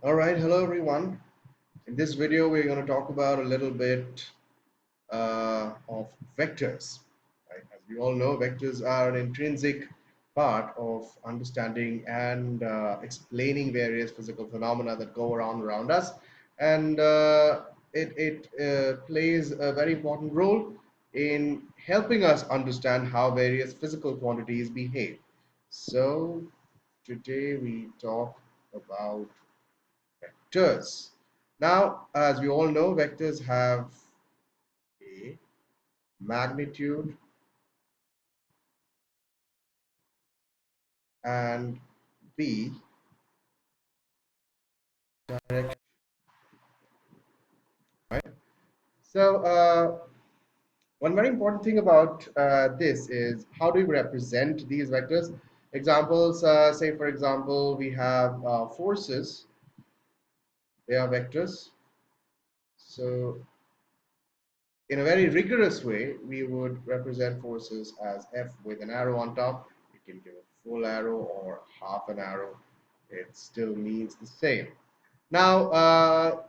All right, hello everyone. In this video, we're going to talk about a little bit of vectors. Right? As we all know, vectors are an intrinsic part of understanding and explaining various physical phenomena that go around us, and it plays a very important role in helping us understand how various physical quantities behave. So today we talk about vectors. Now, as we all know, vectors have a magnitude and b direction. Right? So, one very important thing about this is how do we represent these vectors? Examples, say for example, we have forces. They are vectors. So, in a very rigorous way, we would represent forces as F with an arrow on top. You can give a full arrow or half an arrow. It still means the same. Now,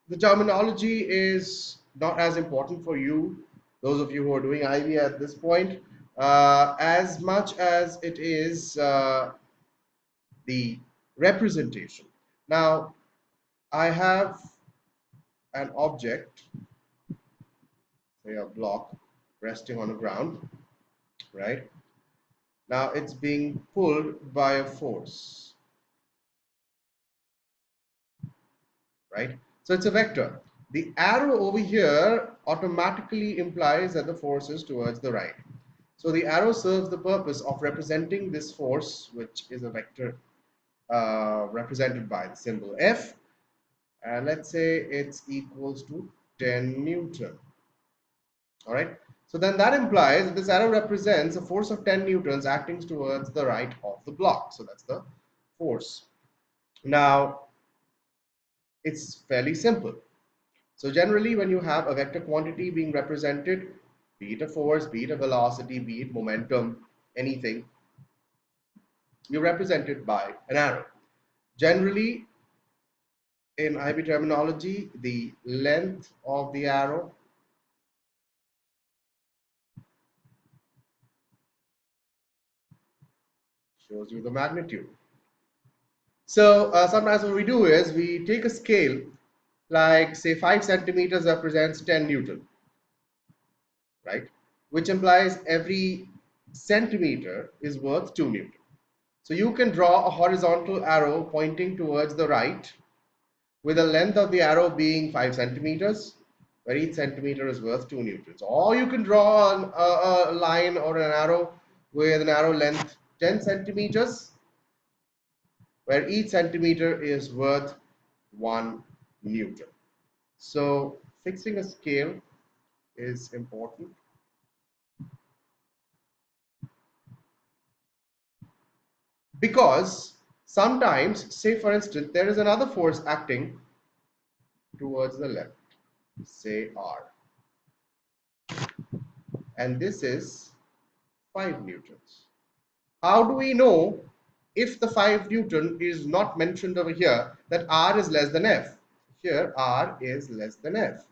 the terminology is not as important for you, those of you who are doing IB at this point, as much as it is the representation. Now, I have an object, say a block, resting on the ground, right? Now it's being pulled by a force, right? So it's a vector. The arrow over here automatically implies that the force is towards the right. So the arrow serves the purpose of representing this force, which is a vector represented by the symbol F. And let's say it's equals to 10 Newton. All right. So then that implies that this arrow represents a force of 10 newtons acting towards the right of the block. So that's the force. Now, it's fairly simple. So generally, when you have a vector quantity being represented, be it a force, be it a velocity, be it momentum, anything, you represent it by an arrow. Generally, in IB terminology, the length of the arrow shows you the magnitude. So sometimes what we do is we take a scale, like say 5 centimeters represents 10 Newton, right? Which implies every centimeter is worth 2 Newton. So you can draw a horizontal arrow pointing towards the right with the length of the arrow being 5 centimeters, where each centimeter is worth 2 newtons. Or you can draw a line or an arrow with an arrow length 10 centimeters, where each centimeter is worth 1 Newton. So fixing a scale is important. Because sometimes, say for instance, there is another force acting towards the left, say R, and this is 5 newtons. How do we know if the 5 Newton is not mentioned over here that R is less than F? Here R is less than F.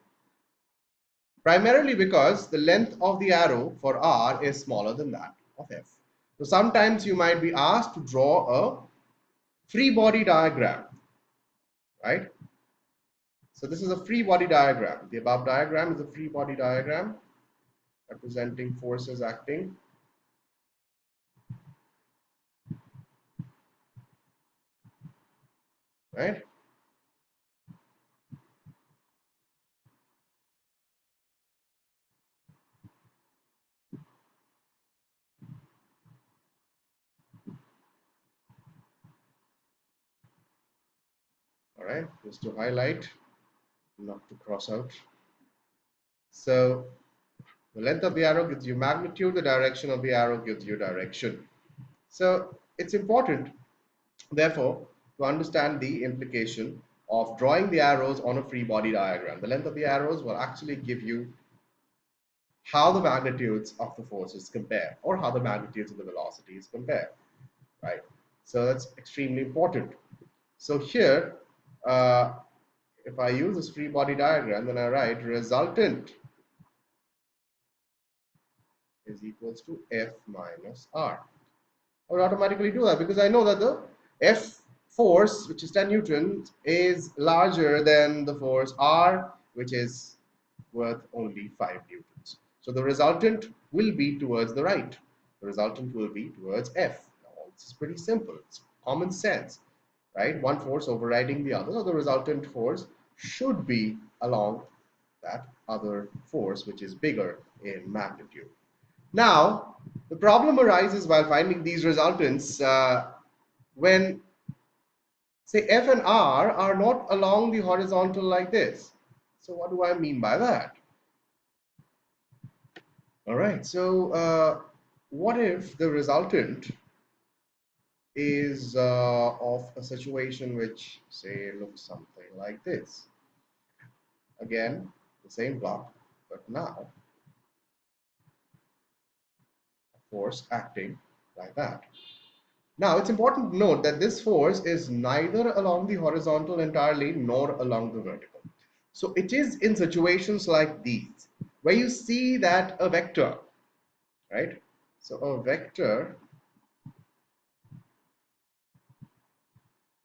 Primarily because the length of the arrow for R is smaller than that of F. So sometimes you might be asked to draw a free body diagram, right? So this is a free body diagram. The above diagram is a free body diagram representing forces acting. Right? All right, just to highlight, not to cross out. So the length of the arrow gives you magnitude, the direction of the arrow gives you direction. So it's important, therefore, to understand the implication of drawing the arrows on a free body diagram. The length of the arrows will actually give you how the magnitudes of the forces compare, or how the magnitudes of the velocities compare, right? So that's extremely important. So here, uh, if I use this free body diagram, then I write resultant is equals to F minus R. I would automatically do that because I know that the F force, which is 10 newtons, is larger than the force R, which is worth only 5 newtons. So the resultant will be towards the right. The resultant will be towards F. Now, this is pretty simple. It's common sense, right? One force overriding the other. So the resultant force should be along that other force, which is bigger in magnitude. Now, the problem arises while finding these resultants when, say, F and R are not along the horizontal like this. So what do I mean by that? All right, so what if the resultant is of a situation which, say, looks something like this? Again, the same block, but now a force acting like that. Now, it's important to note that this force is neither along the horizontal entirely nor along the vertical. So it is in situations like these where you see that a vector, right? So a vector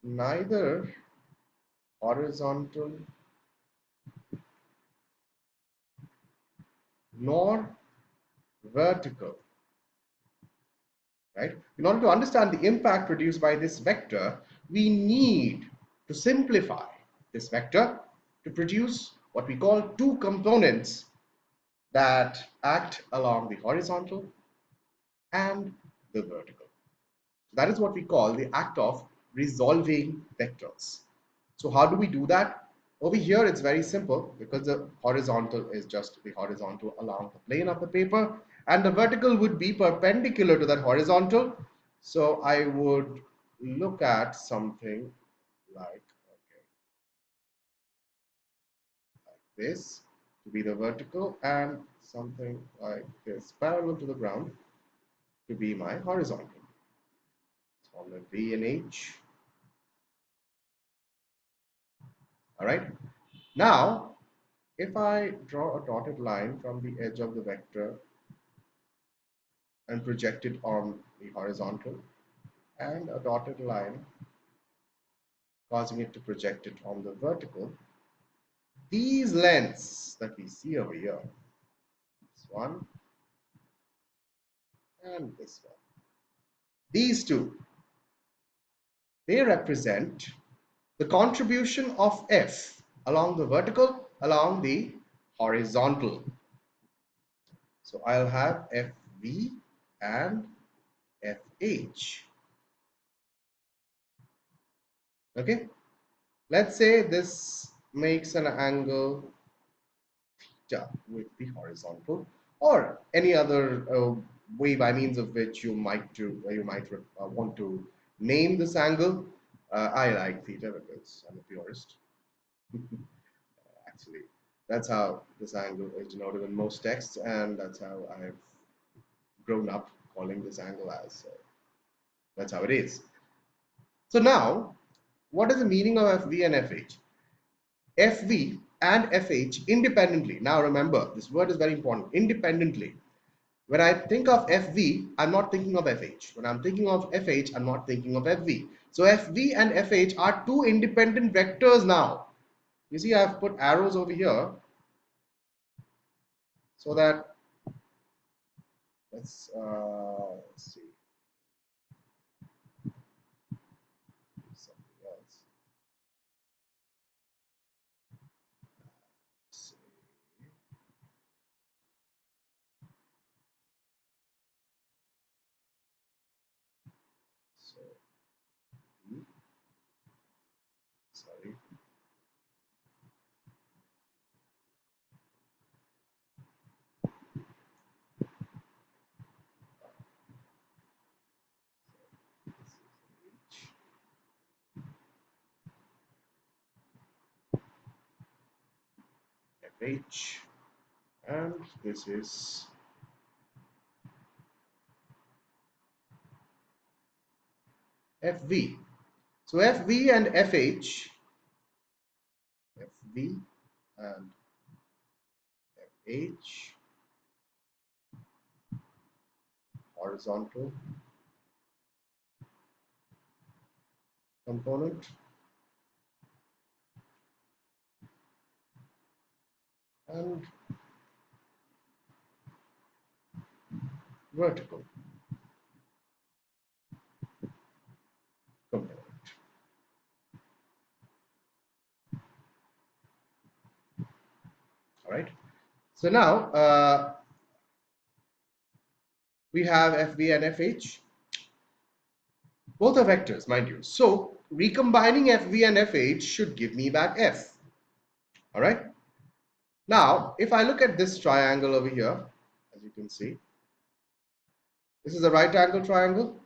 neither horizontal nor vertical, right? In order to understand the impact produced by this vector, we need to simplify this vector to produce what we call two components that act along the horizontal and the vertical. That is what we call the act of resolving vectors. So how do we do that? Over here it's very simple because the horizontal is just the horizontal along the plane of the paper and the vertical would be perpendicular to that horizontal. So I would look at something like, okay, like this to be the vertical and something like this parallel to the ground to be my horizontal. On the V and H. All right. Now, if I draw a dotted line from the edge of the vector and project it on the horizontal and a dotted line causing it to project it on the vertical, these lengths that we see over here, this one and this one, these two, they represent the contribution of F along the vertical, along the horizontal. So I'll have FV and FH. Okay, let's say this makes an angle theta with the horizontal or any other way by means of which you might want to name this angle. I like theta because I'm a purist. Actually, that's how this angle is denoted in most texts, and that's how I've grown up calling this angle as. So that's how it is. So now, what is the meaning of FV and FH? FV and FH independently. Now remember, this word is very important. Independently. When I think of FV, I'm not thinking of FH. When I'm thinking of FH, I'm not thinking of FV. So FV and FH are two independent vectors now. You see, I've put arrows over here so that let's see something else. Let's see. So, sorry. FH, and this is FV. So FV and FH FV and FH, horizontal component, and vertical component. All right. So now we have FV and FH. Both are vectors, mind you. So recombining FV and FH should give me back F. All right. Now, if I look at this triangle over here, as you can see, this is a right angle triangle,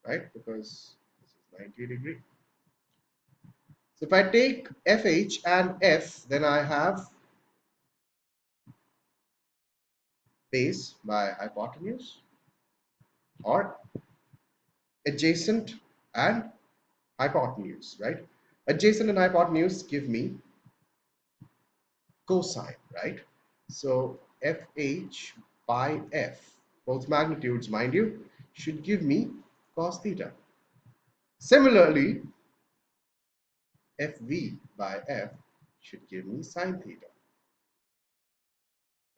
right? Because this is 90-degree. So if I take FH and F, then I have base by hypotenuse, or adjacent and hypotenuse, right? Adjacent and hypotenuse give me cosine, right? So FH by F, both magnitudes, mind you, should give me cos theta. Similarly, FV by F should give me sine theta,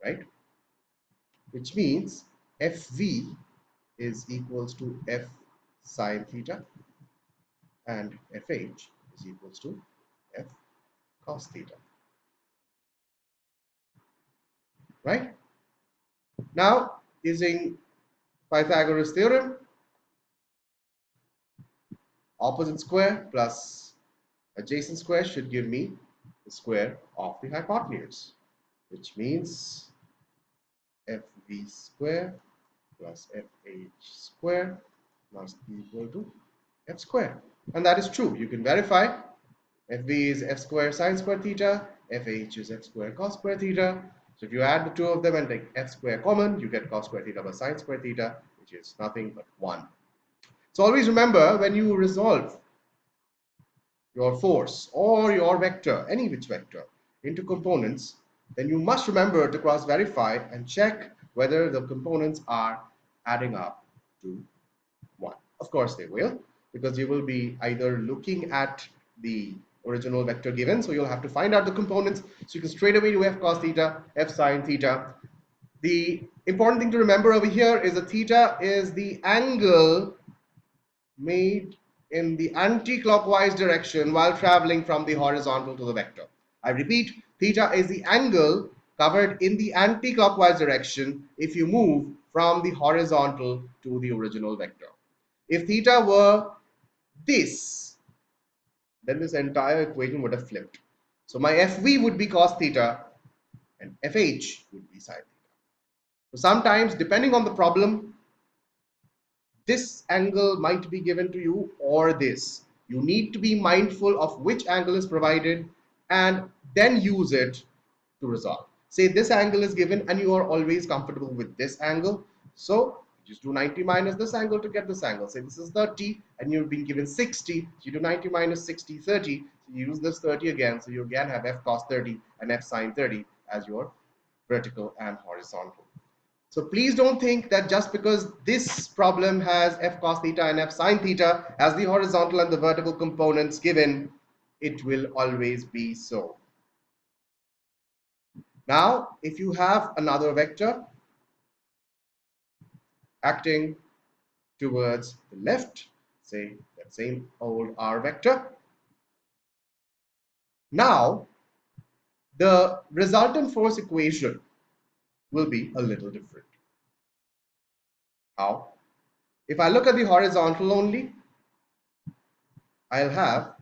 right? Which means FV is equals to F sine theta and FH is equals to F cos theta, right? Now, using Pythagoras theorem, opposite square plus adjacent square should give me the square of the hypotenuse, which means FV square plus FH square must be equal to F square. And that is true. You can verify. FV is F square sine square theta, FH is F square cos square theta. So if you add the two of them and take F square common, you get cos square theta by sine square theta, which is nothing but 1. So always remember, when you resolve your force or your vector, any which vector, into components, then you must remember to cross verify and check whether the components are adding up to 1. Of course they will, because you will be either looking at the original vector given, so you'll have to find out the components, so you can straight away do F cos theta, F sine theta. The important thing to remember over here is that theta is the angle made in the anti-clockwise direction while traveling from the horizontal to the vector. I repeat, theta is the angle covered in the anti-clockwise direction if you move from the horizontal to the original vector. If theta were this, then this entire equation would have flipped. So my FV would be cos theta and FH would be sine theta. So sometimes, depending on the problem, this angle might be given to you or this. You need to be mindful of which angle is provided and then use it to resolve. Say this angle is given and you are always comfortable with this angle. So just do 90 minus this angle to get this angle. Say this is 30 and you've been given 60. So you do 90 minus 60, 30. So you use this 30 again. So you again have F cos 30 and F sine 30 as your vertical and horizontal. So please don't think that just because this problem has F cos theta and F sine theta as the horizontal and the vertical components given, it will always be so. Now, if you have another vector acting towards the left, say that same old R vector, now the resultant force equation will be a little different. How? If I look at the horizontal only, I'll have,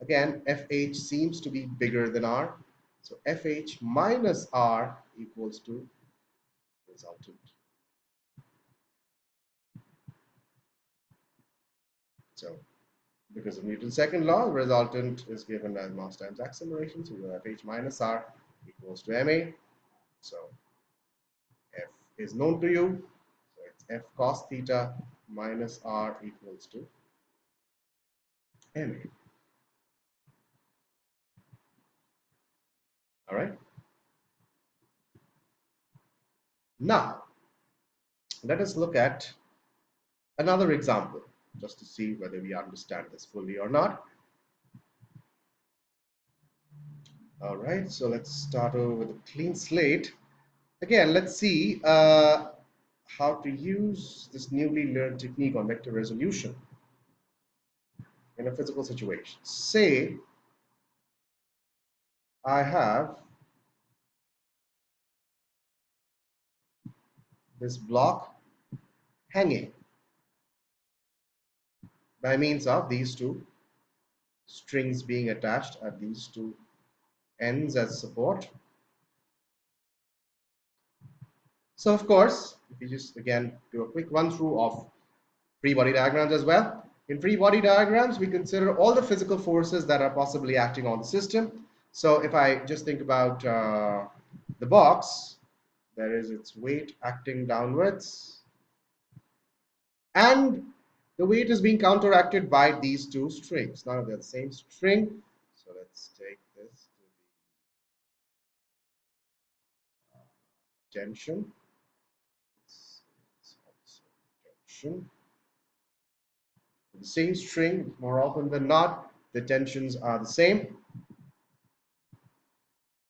again, FH seems to be bigger than R. So FH minus R equals to resultant. So because of Newton's second law, the resultant is given as mass times acceleration. So you have FH minus R equals to MA. So F is known to you. So it's F cos theta minus R equals to MA. All right. Now, let us look at another example just to see whether we understand this fully or not. All right, so let's start over with a clean slate. Again, let's see how to use this newly learned technique on vector resolution in a physical situation. Say I have this block hanging by means of these two strings being attached at these two ends as support. So of course, if you just again do a quick run through of free body diagrams as well. In free body diagrams, we consider all the physical forces that are possibly acting on the system. So if I just think about the box, there is its weight acting downwards, and the weight is being counteracted by these two strings. Now they're the same string, so let's take this to the tension. This is also tension. The same string, more often than not, the tensions are the same.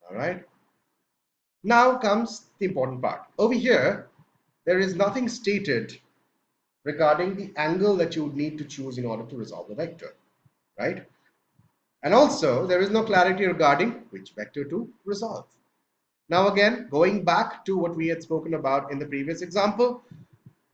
All right. Now comes the important part. Over here, there is nothing stated regarding the angle that you would need to choose in order to resolve the vector, right? And also, there is no clarity regarding which vector to resolve. Now again, going back to what we had spoken about in the previous example,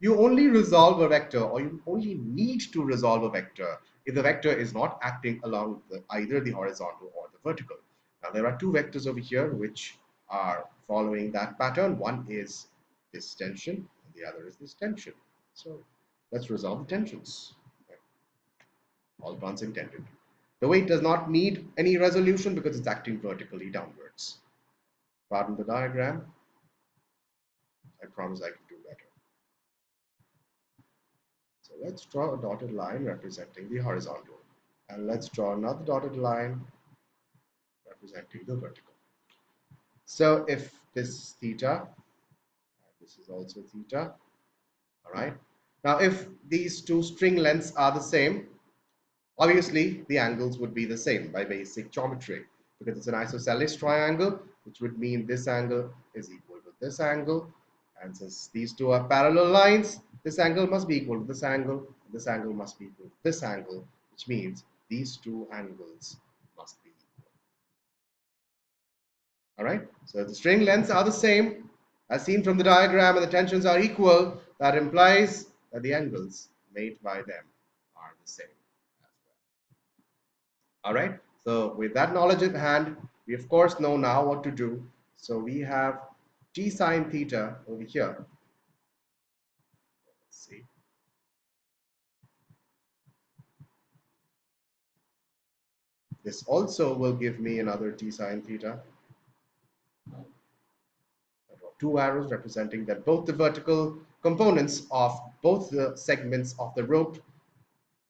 you only resolve a vector, or you only need to resolve a vector if the vector is not acting along either the horizontal or the vertical. Now there are two vectors over here which are following that pattern. One is this tension and the other is this tension. So let's resolve the tensions. All puns intended. The weight does not need any resolution because it's acting vertically downwards. Pardon the diagram. I promise I can do better. So let's draw a dotted line representing the horizontal. And let's draw another dotted line representing the vertical. So if this is theta, this is also theta, all right? Now if these two string lengths are the same, obviously the angles would be the same by basic geometry, because it's an isosceles triangle, which would mean this angle is equal to this angle. And since these two are parallel lines, this angle must be equal to this angle, and this angle must be equal to this angle, which means these two angles must be equal. All right, so if the string lengths are the same as seen from the diagram and the tensions are equal, that implies that the angles made by them are the same as well. All right, so with that knowledge at hand, we of course know now what to do. So we have t sine theta over here. Let's see. This also will give me another t sine theta. I draw two arrows representing that both the vertical components of both the segments of the rope,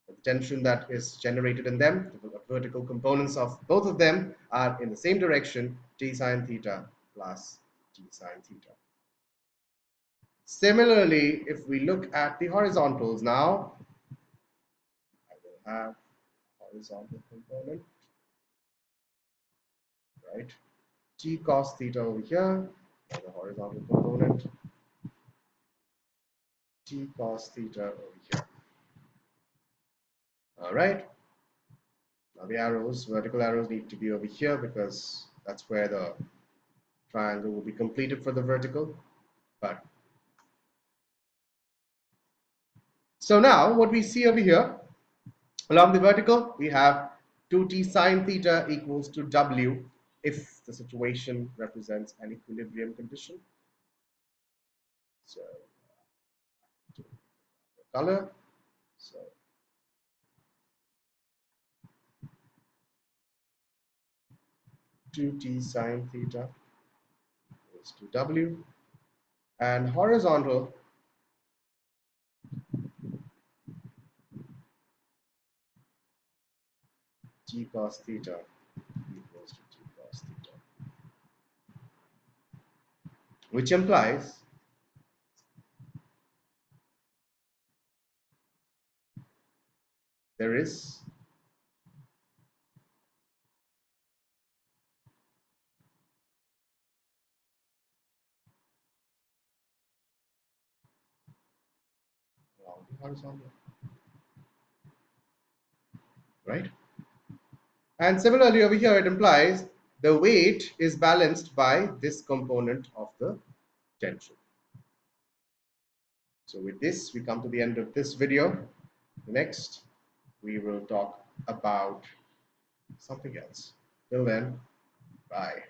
the tension that is generated in them, the vertical components of both of them are in the same direction, t sine theta plus t sine theta. Similarly, if we look at the horizontals now, I will have horizontal component, right? T cos theta over here, the horizontal component, T cos theta over here. All right. Now the arrows, vertical arrows need to be over here because that's where the triangle will be completed for the vertical. But so now what we see over here, along the vertical, we have 2t sine theta equals to w if the situation represents an equilibrium condition. So color. So 2t sine theta equals to w, and horizontal t cos theta equals to t cos theta. which implies there is horizontal, right? And similarly over here, it implies the weight is balanced by this component of the tension. So with this, we come to the end of this video. Next, we will talk about something else. Till then, bye.